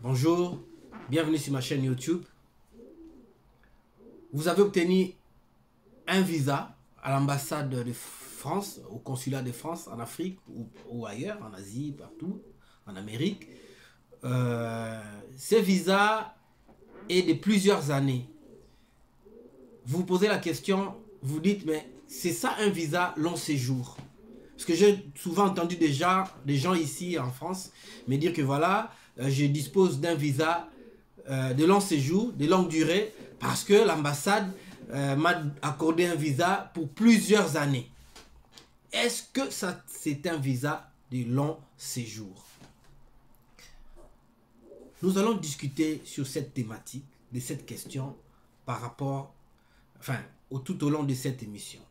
Bonjour, bienvenue sur ma chaîne YouTube. Vous avez obtenu un visa à l'ambassade de France, au consulat de France en Afrique ou ailleurs, en Asie, partout, en Amérique. Ce visa est de plusieurs années. Vous vous posez la question, vous dites, mais c'est ça un visa long séjour? Parce que j'ai souvent entendu déjà des gens ici en France me dire que voilà, je dispose d'un visa de long séjour, de longue durée, parce que l'ambassade m'a accordé un visa pour plusieurs années. Est-ce que ça c'est un visa de long séjour? Nous allons discuter sur cette thématique, de cette question, par rapport, tout au long de cette émission.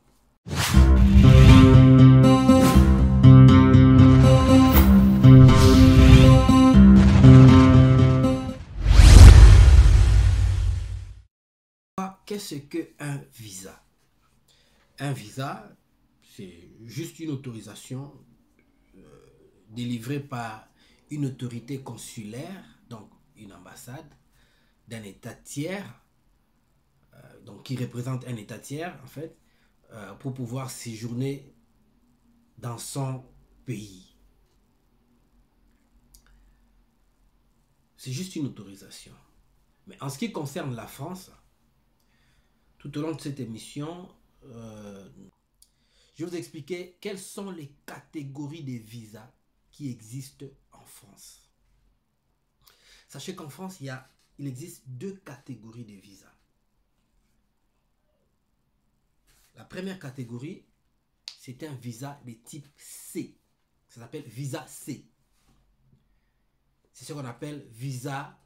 Qu'est-ce qu'un visa? Un visa, c'est juste une autorisation délivrée par une autorité consulaire, donc une ambassade, d'un État tiers, donc qui représente un État tiers, en fait, pour pouvoir séjourner dans son pays. C'est juste une autorisation. Mais en ce qui concerne la France, tout au long de cette émission, je vais vous expliquer quelles sont les catégories de visas qui existent en France. Sachez qu'en France, il existe deux catégories de visas. La première catégorie, c'est un visa de type C. Ça s'appelle visa C. C'est ce qu'on appelle visa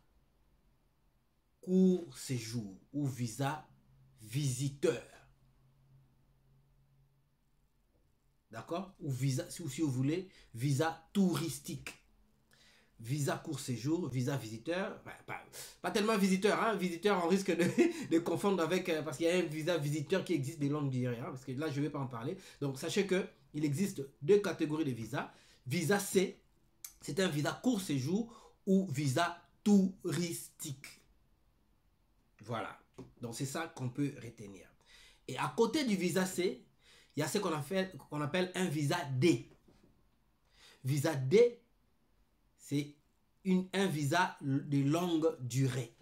court séjour ou visa visiteur. D'accord? Ou visa, si vous voulez, visa touristique. Visa court séjour, visa visiteur. Pas tellement visiteur, hein? Visiteur, on risque de confondre avec, parce qu'il y a un visa visiteur qui existe de longue durée, hein? Parce que là, je ne vais pas en parler. Donc, sachez qu'il existe deux catégories de visas. Visa C, c'est un visa court séjour ou visa touristique. Voilà. Donc, c'est ça qu'on peut retenir. Et à côté du visa C, il y a ce qu'on appelle un visa D. Visa D, c'est un visa de longue durée.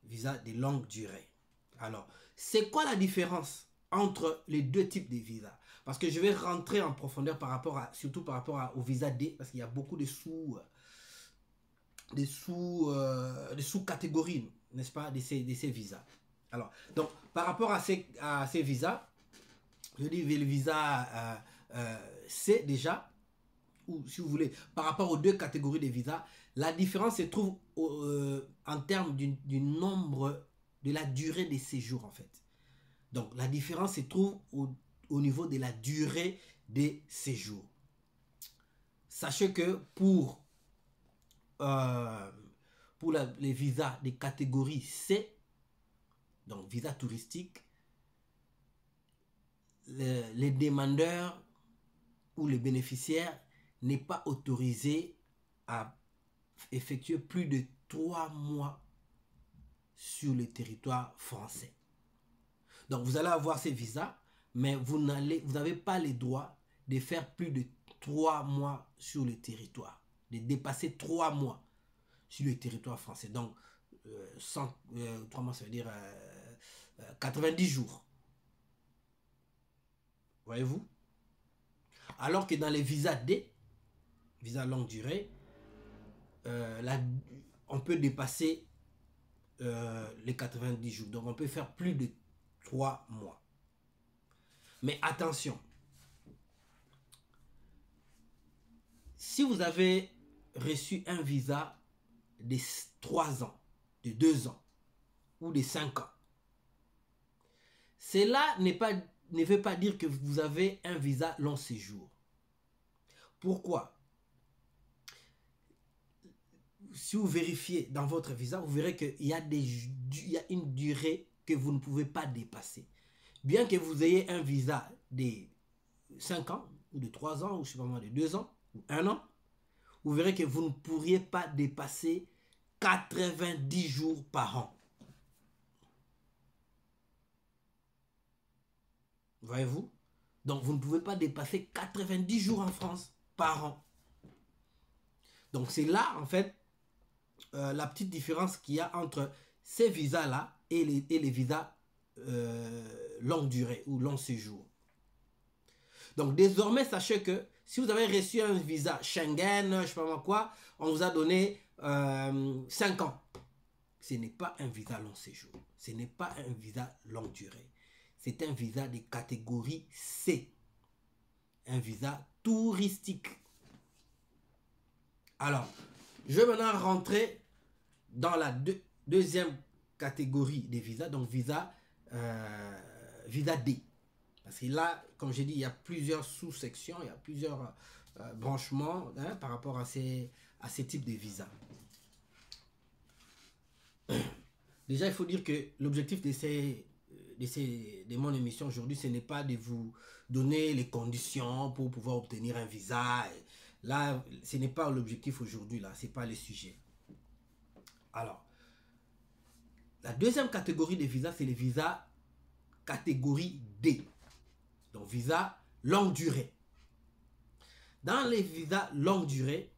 Visa de longue durée. Alors, c'est quoi la différence entre les deux types de visas? Parce que je vais rentrer en profondeur surtout par rapport au visa D, parce qu'il y a beaucoup de sous-catégories, n'est-ce pas, de ces visas. Alors, donc, par rapport à ces visas, je dis le visa C déjà, ou si vous voulez, par rapport aux deux catégories de visas, la différence se trouve en termes du nombre, de la durée des séjours en fait. Donc la différence se trouve au niveau de la durée des séjours. Sachez que pour les visas des catégories C, donc visa touristique, les demandeurs ou les bénéficiaires n'est pas autorisé à effectuer plus de 3 mois sur le territoire français. Donc vous allez avoir ces visas, mais vous n'avez pas le droit de faire plus de 3 mois sur le territoire, de dépasser 3 mois sur le territoire français. Donc 3 mois, ça veut dire 90 jours. Voyez-vous? Alors que dans les visas D, visa longue durée, on peut dépasser les 90 jours. Donc on peut faire plus de 3 mois. Mais attention, si vous avez reçu un visa de 3 ans, de 2 ans ou de 5 ans, cela ne veut pas dire que vous avez un visa long séjour. Pourquoi? Si vous vérifiez dans votre visa, vous verrez qu'il y a une durée que vous ne pouvez pas dépasser. Bien que vous ayez un visa de 5 ans, ou de 3 ans, ou je sais pas moi, de 2 ans, ou 1 an, vous verrez que vous ne pourriez pas dépasser 90 jours par an. Voyez-vous? Donc, vous ne pouvez pas dépasser 90 jours en France par an. Donc, c'est là, en fait, la petite différence qu'il y a entre ces visas-là et les visas longue durée ou long séjour. Donc, désormais, sachez que si vous avez reçu un visa Schengen, je ne sais pas moi quoi, on vous a donné 5 ans. Ce n'est pas un visa long séjour. Ce n'est pas un visa longue durée. C'est un visa de catégorie C. Un visa touristique. Alors, je vais maintenant rentrer dans la deuxième catégorie des visas, donc visa D. Parce que là, comme j'ai dit, il y a plusieurs sous-sections, il y a plusieurs branchements par rapport à ces types de visas. Déjà, il faut dire que l'objectif de mon émission aujourd'hui, ce n'est pas de vous donner les conditions pour pouvoir obtenir un visa. Là, ce n'est pas l'objectif aujourd'hui, là, ce n'est pas le sujet. Alors, la deuxième catégorie de visas, c'est les visas catégorie D. Donc, visa longue durée. Dans les visas longue durée,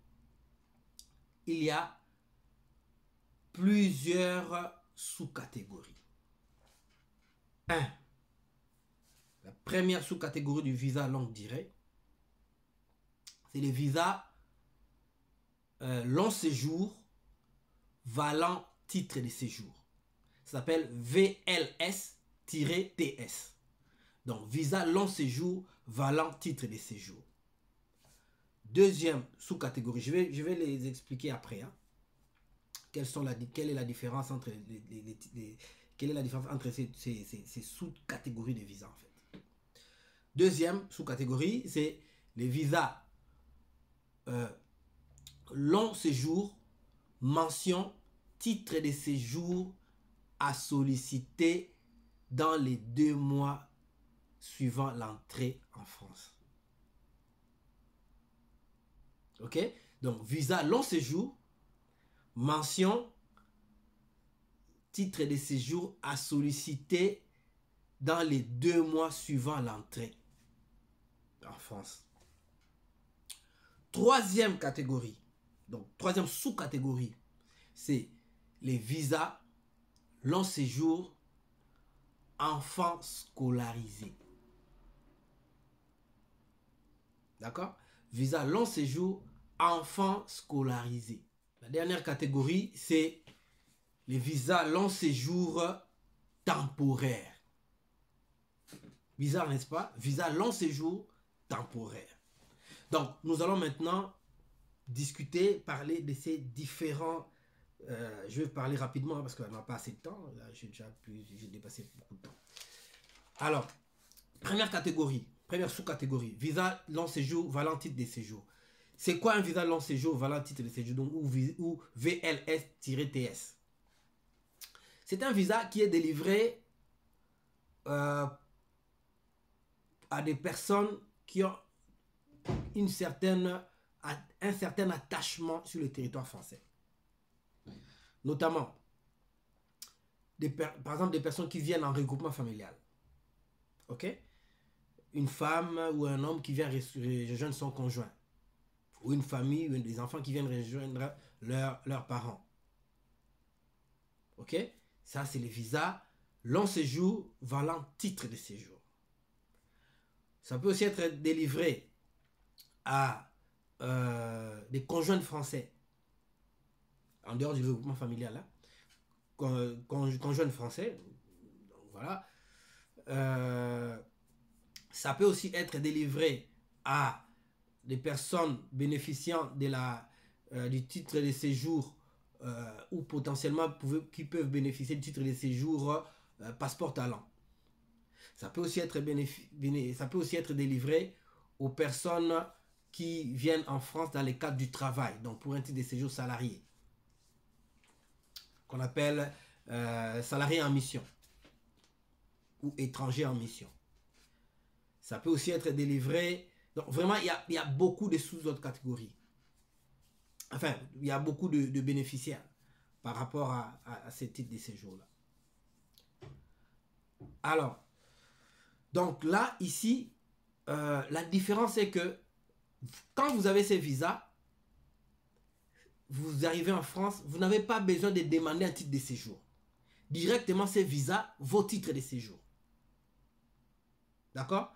il y a plusieurs sous-catégories. La première sous-catégorie du visa longue durée, c'est les visas long séjour valant titre de séjour. Ça s'appelle VLS-TS. Donc, visa long séjour valant titre de séjour. Deuxième sous-catégorie, je vais les expliquer après. Hein. Quelle est la différence entre quelle est la différence entre ces sous-catégories de visas en fait. Deuxième sous-catégorie, c'est les visas long séjour, mention titre de séjour à solliciter dans les 2 mois suivant l'entrée en France. Ok? Donc, visa long séjour, mention titre de séjour à solliciter dans les 2 mois suivant l'entrée en France. Troisième catégorie, donc troisième sous-catégorie, c'est les visas long séjour enfants scolarisés. D'accord? Visa long séjour enfants scolarisés. La dernière catégorie, c'est les visas long séjour temporaires. Bizarre, n'est-ce pas? Visa long séjour temporaire. Donc, nous allons maintenant discuter, parler de ces différents... je vais parler rapidement parce qu'on n'a pas assez de temps. Là, j'ai dépassé beaucoup de temps. Alors, première catégorie, première sous-catégorie, visa long séjour valant titre de séjour. C'est quoi un visa long séjour valant titre de séjour, donc, ou VLS-TS? C'est un visa qui est délivré à des personnes qui ont un certain attachement sur le territoire français. Notamment, par exemple, des personnes qui viennent en regroupement familial. Ok? Une femme ou un homme qui vient rejoindre son conjoint. Ou une famille, ou des enfants qui viennent rejoindre leurs parents. Ok? Ça, c'est les visas long séjour valant titre de séjour. Ça peut aussi être délivré à des conjoints français en dehors du regroupement familial. Hein. Conjoints français. Donc, voilà. Ça peut aussi être délivré à des personnes bénéficiant du titre de séjour ou potentiellement qui peuvent bénéficier du titre de séjour passeport talent. Ça peut aussi être délivré aux personnes qui viennent en France dans le cadre du travail, donc pour un titre de séjour salarié, qu'on appelle salarié en mission ou étranger en mission. Ça peut aussi être délivré. Donc vraiment, il y a beaucoup de sous-autres catégories. Enfin, il y a beaucoup de bénéficiaires par rapport à ces titres de séjour-là. Alors, donc là, ici, la différence est que quand vous avez ces visas, vous arrivez en France, vous n'avez pas besoin de demander un titre de séjour. Directement, ces visas, vos titres de séjour. D'accord?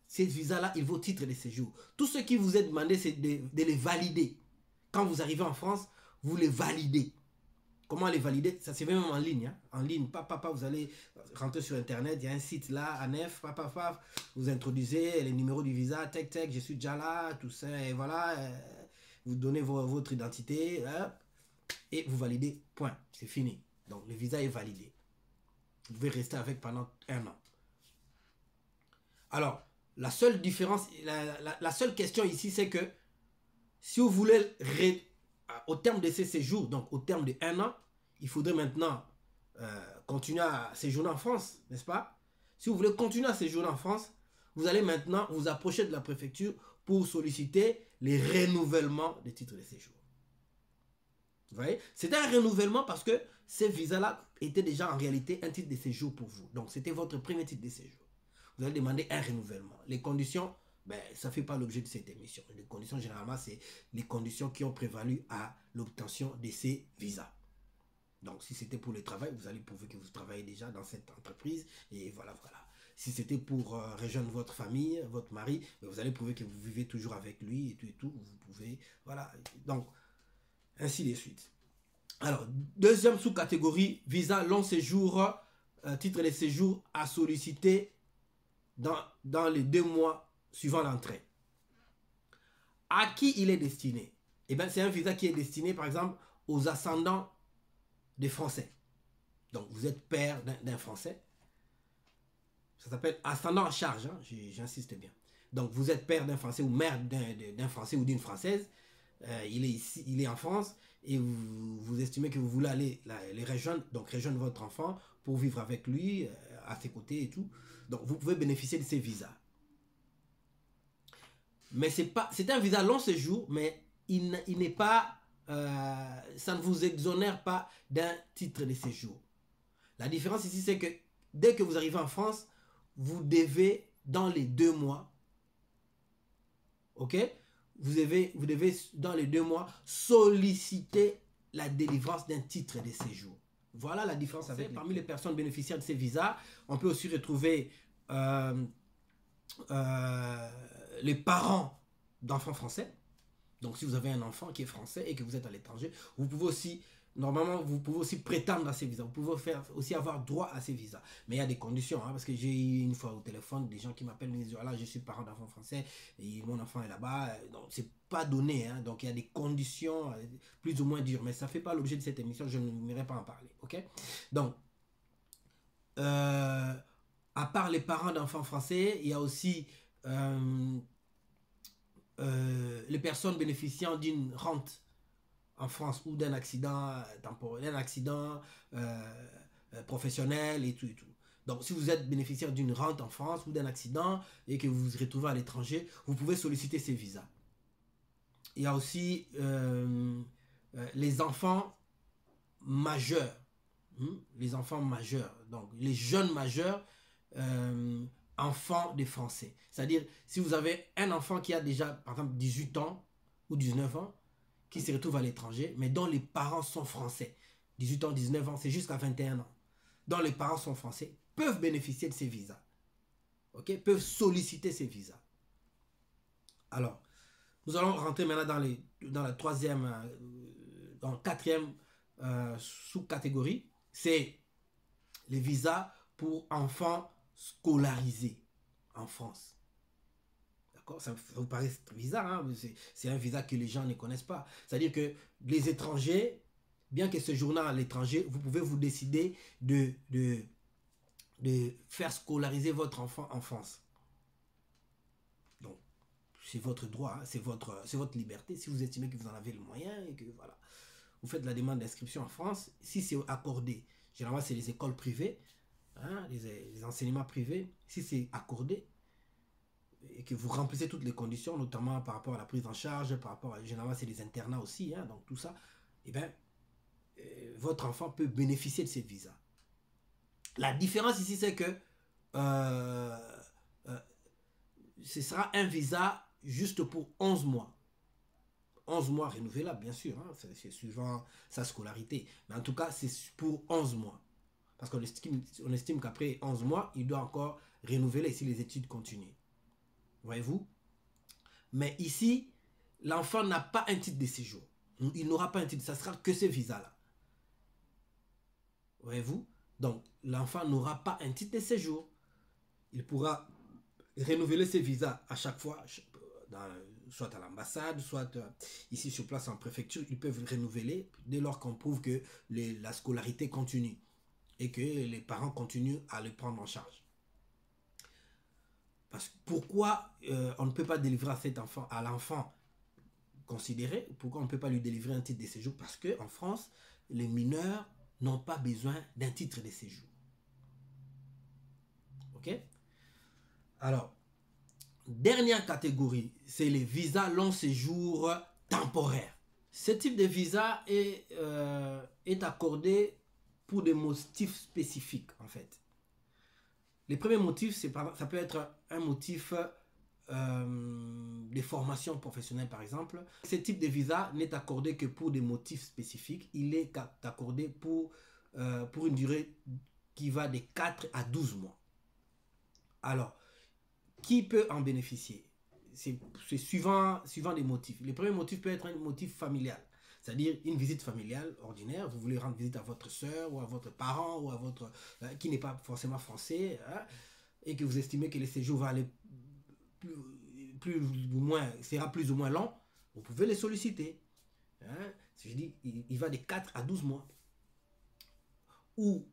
Ces visas-là, ils vos titres de séjour. Tout ce qui vous est demandé, c'est de les valider. Quand vous arrivez en France, vous les validez. Comment les valider? Ça se fait même en ligne. Hein? En ligne, vous allez rentrer sur Internet, il y a un site là, ANEF, vous introduisez les numéros du visa, tac, tac, je suis déjà là, tout ça, et voilà. Vous donnez votre identité, hop, et vous validez, point, c'est fini. Donc le visa est validé. Vous pouvez rester avec pendant 1 an. Alors, la seule différence, la seule question ici, c'est que si vous voulez, au terme de ces séjours, donc au terme de 1 an, il faudrait maintenant continuer à séjourner en France, n'est-ce pas? Si vous voulez continuer à séjourner en France, vous allez maintenant vous approcher de la préfecture pour solliciter les renouvellements des titres de séjour. Vous voyez? C'était un renouvellement parce que ces visas-là étaient déjà en réalité un titre de séjour pour vous. Donc, c'était votre premier titre de séjour. Vous allez demander un renouvellement. Les conditions, ben, ça ne fait pas l'objet de cette émission. Les conditions, généralement, c'est les conditions qui ont prévalu à l'obtention de ces visas. Donc, si c'était pour le travail, vous allez prouver que vous travaillez déjà dans cette entreprise. Et voilà, voilà. Si c'était pour rejoindre votre famille, votre mari, ben, vous allez prouver que vous vivez toujours avec lui et tout. Vous pouvez, voilà. Donc, ainsi de suite. Alors, deuxième sous-catégorie, visa long séjour, titre de séjour à solliciter dans les 2 mois suivant l'entrée. À qui il est destiné? Eh bien, c'est un visa qui est destiné, par exemple, aux ascendants des Français. Donc, vous êtes père d'un Français. Ça s'appelle ascendant en charge, hein, j'insiste bien. Donc, vous êtes père d'un Français ou mère d'un Français ou d'une Française. Il est ici, il est en France et vous estimez que vous voulez aller les rejoindre, donc rejoindre votre enfant pour vivre avec lui, à ses côtés et tout. Donc, vous pouvez bénéficier de ces visas. Mais c'est un visa long séjour, mais il n'est pas, ça ne vous exonère pas d'un titre de séjour. La différence ici, c'est que dès que vous arrivez en France, vous devez, dans les 2 mois, ok, vous devez, dans les 2 mois, solliciter la délivrance d'un titre de séjour. Voilà la différence avec parmi les personnes bénéficiaires de ces visas. On peut aussi retrouver les parents d'enfants français. Donc, si vous avez un enfant qui est français et que vous êtes à l'étranger, vous pouvez aussi, normalement, vous pouvez aussi prétendre à ces visas. Vous pouvez aussi avoir droit à ces visas. Mais il y a des conditions, hein, parce que j'ai eu une fois au téléphone des gens qui m'appellent, me disent, voilà, je suis parent d'enfant français et mon enfant est là-bas. Donc, c'est pas donné, hein, donc il y a des conditions plus ou moins dures. Mais ça ne fait pas l'objet de cette émission, je n'irai pas en parler, ok? Donc, à part les parents d'enfants français, il y a aussi les personnes bénéficiant d'une rente en France ou d'un accident temporaire, d'un accident professionnel et tout et tout. Donc, si vous êtes bénéficiaire d'une rente en France ou d'un accident et que vous vous retrouvez à l'étranger, vous pouvez solliciter ces visas. Il y a aussi les enfants majeurs. Les enfants majeurs, donc les jeunes majeurs, enfants des Français. C'est-à-dire, si vous avez un enfant qui a déjà, par exemple, 18 ans ou 19 ans, qui se retrouve à l'étranger, mais dont les parents sont français, 18 ans, 19 ans, c'est jusqu'à 21 ans, dont les parents sont français, peuvent bénéficier de ces visas. Ok, peuvent solliciter ces visas. Alors, nous allons rentrer maintenant dans la troisième, dans la quatrième sous-catégorie, c'est les visas pour enfants scolarisés en France. D'accord? Ça vous paraît bizarre, hein? C'est un visa que les gens ne connaissent pas. C'est-à-dire que les étrangers, bien que séjournant à l'étranger, vous pouvez vous décider de faire scolariser votre enfant en France. Donc, c'est votre droit, hein? C'est votre liberté. Si vous estimez que vous en avez le moyen et que voilà, vous faites la demande d'inscription en France, si c'est accordé, généralement c'est les écoles privées, hein, les enseignements privés, si c'est accordé, et que vous remplissez toutes les conditions, notamment par rapport à la prise en charge, par rapport à, généralement c'est des internats aussi, hein, donc tout ça, et bien, votre enfant peut bénéficier de ces visas. La différence ici, c'est que euh, euh, ce sera un visa juste pour 11 mois. 11 mois renouvelable, bien sûr, hein, c'est suivant sa scolarité. Mais en tout cas, c'est pour 11 mois. Parce qu'on estime qu'après 11 mois, il doit encore renouveler si les études continuent. Voyez-vous? Mais ici, l'enfant n'a pas un titre de séjour. Il n'aura pas un titre, ça sera que ce visa-là. Voyez-vous? Donc, l'enfant n'aura pas un titre de séjour. Il pourra renouveler ses visas à chaque fois, soit à l'ambassade, soit ici sur place en préfecture. Ils peuvent renouveler dès lors qu'on prouve que la scolarité continue et que les parents continuent à le prendre en charge. Parce que pourquoi on ne peut pas délivrer à cet enfant, à l'enfant considéré, pourquoi on ne peut pas lui délivrer un titre de séjour? Parce qu'en France, les mineurs n'ont pas besoin d'un titre de séjour. Ok? Alors, dernière catégorie, c'est les visas long séjour temporaires. Ce type de visa est accordé pour des motifs spécifiques, en fait. Les premiers motifs, ça peut être un motif de formation professionnelle, par exemple. Ce type de visa n'est accordé que pour des motifs spécifiques. Il est accordé pour une durée qui va de 4 à 12 mois. Alors, qui peut en bénéficier? C'est suivant des motifs. Le premier motif peut être un motif familial. C'est-à-dire une visite familiale ordinaire. Vous voulez rendre visite à votre soeur ou à votre parent ou à votre qui n'est pas forcément français, hein, et que vous estimez que le séjour va aller sera plus ou moins long, vous pouvez les solliciter. Hein. Je dis, il va de 4 à 12 mois. Ou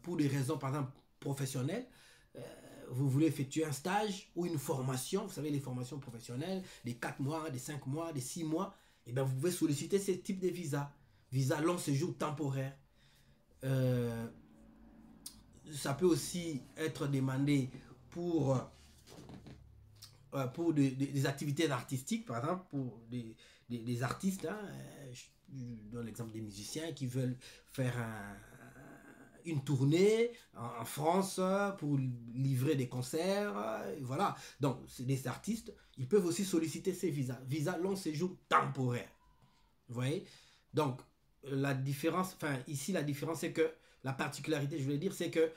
pour des raisons, par exemple, professionnelles, vous voulez effectuer un stage ou une formation, vous savez, les formations professionnelles, des 4 mois, des 5 mois, des 6 mois, et bien vous pouvez solliciter ce type de visa. Visa long séjour temporaire. Ça peut aussi être demandé pour des activités artistiques, par exemple, pour des artistes. Hein, je donne l'exemple des musiciens qui veulent faire une tournée en France pour livrer des concerts. Voilà. Donc, c'est des artistes. Ils peuvent aussi solliciter ces visas. Visa long séjour temporaire. Vous voyez? Donc, la différence, enfin, ici, la différence, c'est que la particularité, je voulais dire, c'est que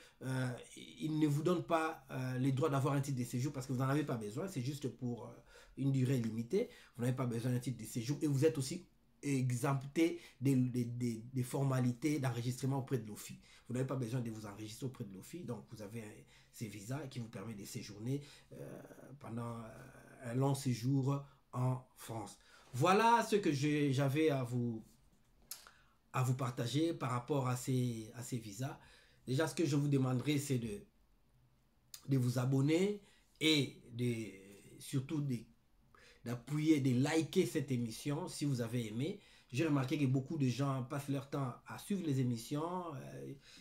il ne vous donne pas les droits d'avoir un titre de séjour parce que vous n'en avez pas besoin. C'est juste pour une durée limitée. Vous n'avez pas besoin d'un titre de séjour et vous êtes aussi exempté des formalités d'enregistrement auprès de l'OFI. Vous n'avez pas besoin de vous enregistrer auprès de l'OFI. Donc, vous avez ces visas qui vous permettent de séjourner pendant un long séjour en France. Voilà ce que j'avais à vous partager par rapport à ces visas. Déjà, ce que je vous demanderai, c'est de vous abonner et surtout d'appuyer, de liker cette émission si vous avez aimé. J'ai remarqué que beaucoup de gens passent leur temps à suivre les émissions.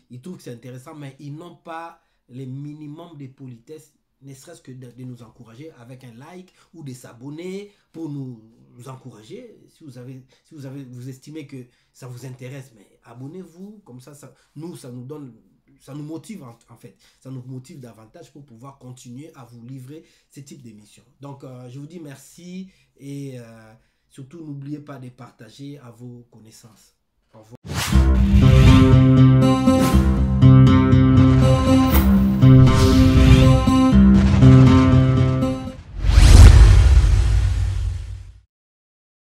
Ils trouvent que c'est intéressant, mais ils n'ont pas les minimums de politesse, ne serait-ce que de nous encourager avec un like ou de s'abonner pour nous encourager. Si vous estimez que ça vous intéresse, mais abonnez-vous, comme ça nous donne, ça nous motive en fait, ça nous motive davantage pour pouvoir continuer à vous livrer ce type d'émission. Donc je vous dis merci et surtout n'oubliez pas de partager à vos connaissances. Au revoir.